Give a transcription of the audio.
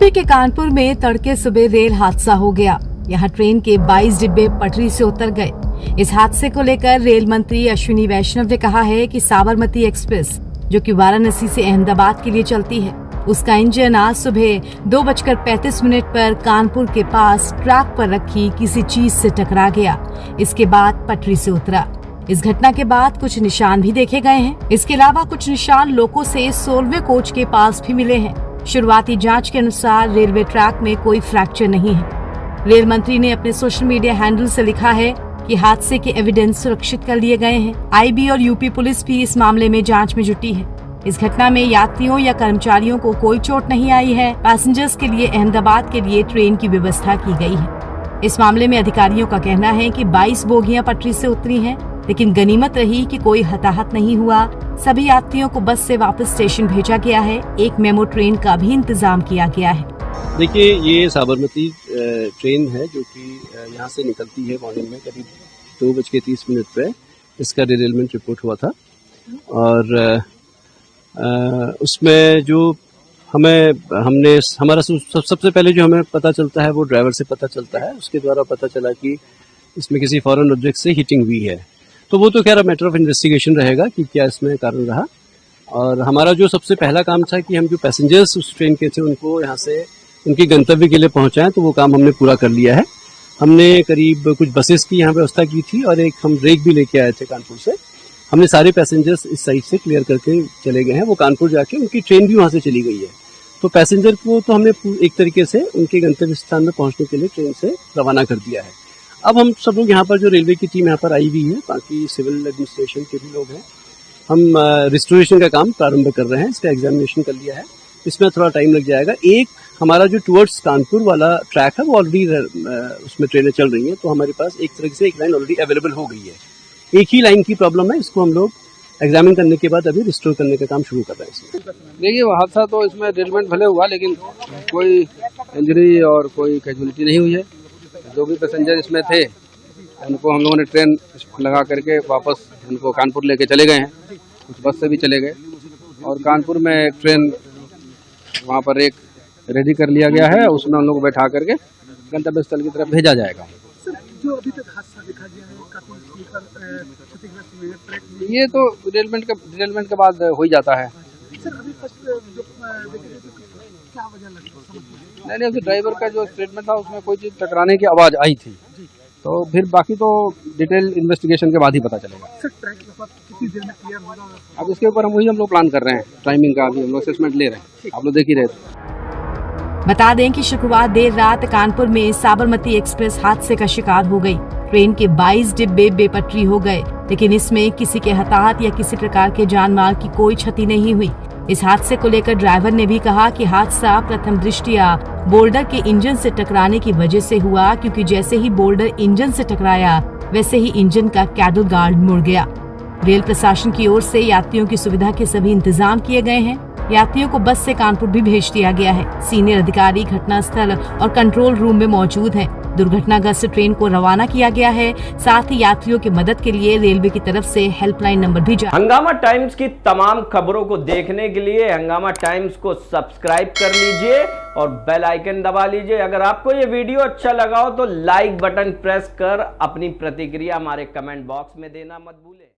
UP के कानपुर में तड़के सुबह रेल हादसा हो गया। यहाँ ट्रेन के 22 डिब्बे पटरी से उतर गए। इस हादसे को लेकर रेल मंत्री अश्विनी वैष्णव ने कहा है कि साबरमती एक्सप्रेस, जो कि वाराणसी से अहमदाबाद के लिए चलती है, उसका इंजन आज सुबह 2:35 पर कानपुर के पास ट्रैक पर रखी किसी चीज से टकरा गया। इसके बाद पटरी से उतरा। इस घटना के बाद कुछ निशान भी देखे गए हैं। इसके अलावा कुछ निशान लोको से 16वें कोच के पास भी मिले हैं। शुरुआती जांच के अनुसार रेलवे ट्रैक में कोई फ्रैक्चर नहीं है। रेल मंत्री ने अपने सोशल मीडिया हैंडल से लिखा है कि हादसे के एविडेंस सुरक्षित कर लिए गए हैं। आईबी और यूपी पुलिस भी इस मामले में जांच में जुटी है। इस घटना में यात्रियों या कर्मचारियों को कोई चोट नहीं आई है। पैसेंजर्स के लिए अहमदाबाद के लिए ट्रेन की व्यवस्था की गई है। इस मामले में अधिकारियों का कहना है कि 22 बोगियां पटरी से उतरी हैं, लेकिन गनीमत रही कि कोई हताहत नहीं हुआ। सभी यात्रियों को बस से वापस स्टेशन भेजा गया है। एक मेमो ट्रेन का भी इंतजाम किया गया है। देखिए, ये साबरमती ट्रेन है जो कि यहाँ से निकलती है मॉर्निंग में करीब 2:30 पे। इसका डिरेलमेंट रिपोर्ट हुआ था और उसमें जो हमारा सबसे पहले जो हमें पता चलता है वो ड्राइवर से पता चलता है। उसके द्वारा पता चला कि इसमें किसी फॉरेन ऑब्जेक्ट से हिटिंग हुई है। तो वो तो खैर मैटर ऑफ इन्वेस्टिगेशन रहेगा कि क्या इसमें कारण रहा। और हमारा जो सबसे पहला काम था कि हम जो पैसेंजर्स उस ट्रेन के थे उनको यहाँ से उनके गंतव्य के लिए पहुँचाएं, तो वो काम हमने पूरा कर लिया है। हमने करीब कुछ बसेस की यहाँ व्यवस्था की थी और एक हम ब्रेक भी लेके आए थे कानपुर से। हमने सारे पैसेंजर्स इस साइड से क्लियर करके चले गए हैं। वो कानपुर जाके उनकी ट्रेन भी वहाँ से चली गई है। तो पैसेंजर को तो हमने एक तरीके से उनके गंतव्य स्थान में पहुँचने के लिए ट्रेन से रवाना कर दिया है। अब हम सब लोग यहाँ पर जो रेलवे की टीम यहाँ पर आई हुई है, बाकी सिविल एडमिनिस्ट्रेशन के भी लोग हैं, हम रिस्टोरेशन का काम प्रारंभ कर रहे हैं। इसका एग्जामिनेशन कर लिया है। इसमें थोड़ा टाइम लग जाएगा। एक हमारा जो टुवर्ड्स कानपुर वाला ट्रैक है वो ऑलरेडी उसमें ट्रेनें चल रही हैं, तो हमारे पास एक तरह से एक लाइन ऑलरेडी अवेलेबल हो गई है। एक ही लाइन की प्रॉब्लम है, इसको हम लोग एग्जामिन करने के बाद अभी रिस्टोर करने का काम शुरू कर रहे हैं। देखिए, वो हादसा तो इसमें डिरेलमेंट भले हुआ, लेकिन कोई इंजरी और कोई कैजुअलिटी नहीं हुई है। जो भी पैसेंजर इसमें थे उनको हम लोगों ने ट्रेन लगा करके वापस उनको कानपुर लेके चले गए हैं। कुछ बस से भी चले गए और कानपुर में एक ट्रेन वहाँ पर एक रेडी कर लिया गया है। उसमें हम लोग को बैठा करके गंतव्य स्थल की तरफ भेजा जाएगा। जो अभी तक हादसा देखा गया है काफी क्षतिग्रस्त हुए हैं। ये तो डिरेलमेंट के बाद हो ही जाता है। सर, अभी फर्स्ट जो देखेंगे तो क्या वजह लगती है? नहीं, उसके ड्राइवर का जो स्टेटमेंट था उसमें कोई चीज टकराने की आवाज आई थी। तो फिर बाकी तो डिटेल इन्वेस्टिगेशन के बाद ही पता चलेगा। सर, ट्रैक कितनी देर में क्लियर होगा? अब इसके ऊपर हम लोग प्लान कर रहे हैं। टाइमिंग का अभी हम लोग असेसमेंट ले रहे हैं। आप लोग देख ही रहे थे। बता दें कि शुक्रवार देर रात कानपुर में साबरमती एक्सप्रेस हादसे का शिकार हो गई। ट्रेन के 22 डिब्बे बेपटरी हो गए, लेकिन इसमें किसी के हताहत या किसी प्रकार के जान माल की कोई क्षति नहीं हुई। इस हादसे को लेकर ड्राइवर ने भी कहा कि हादसा प्रथम दृष्टया बोल्डर के इंजन से टकराने की वजह से हुआ, क्योंकि जैसे ही बोल्डर इंजन से टकराया वैसे ही इंजन का कैडल गार्ड मुड़ गया। रेल प्रशासन की ओर से यात्रियों की सुविधा के सभी इंतजाम किए गए हैं। यात्रियों को बस से कानपुर भी भेज दिया गया है। सीनियर अधिकारी घटनास्थल और कंट्रोल रूम में मौजूद हैं। दुर्घटनाग्रस्त ट्रेन को रवाना किया गया है। साथ ही यात्रियों की मदद के लिए रेलवे की तरफ से हेल्पलाइन नंबर भी जारी। हंगामा टाइम्स की तमाम खबरों को देखने के लिए हंगामा टाइम्स को सब्सक्राइब कर लीजिए और बेल आइकन दबा लीजिए। अगर आपको ये वीडियो अच्छा लगा हो तो लाइक बटन प्रेस कर अपनी प्रतिक्रिया हमारे कमेंट बॉक्स में देना मत भूलें।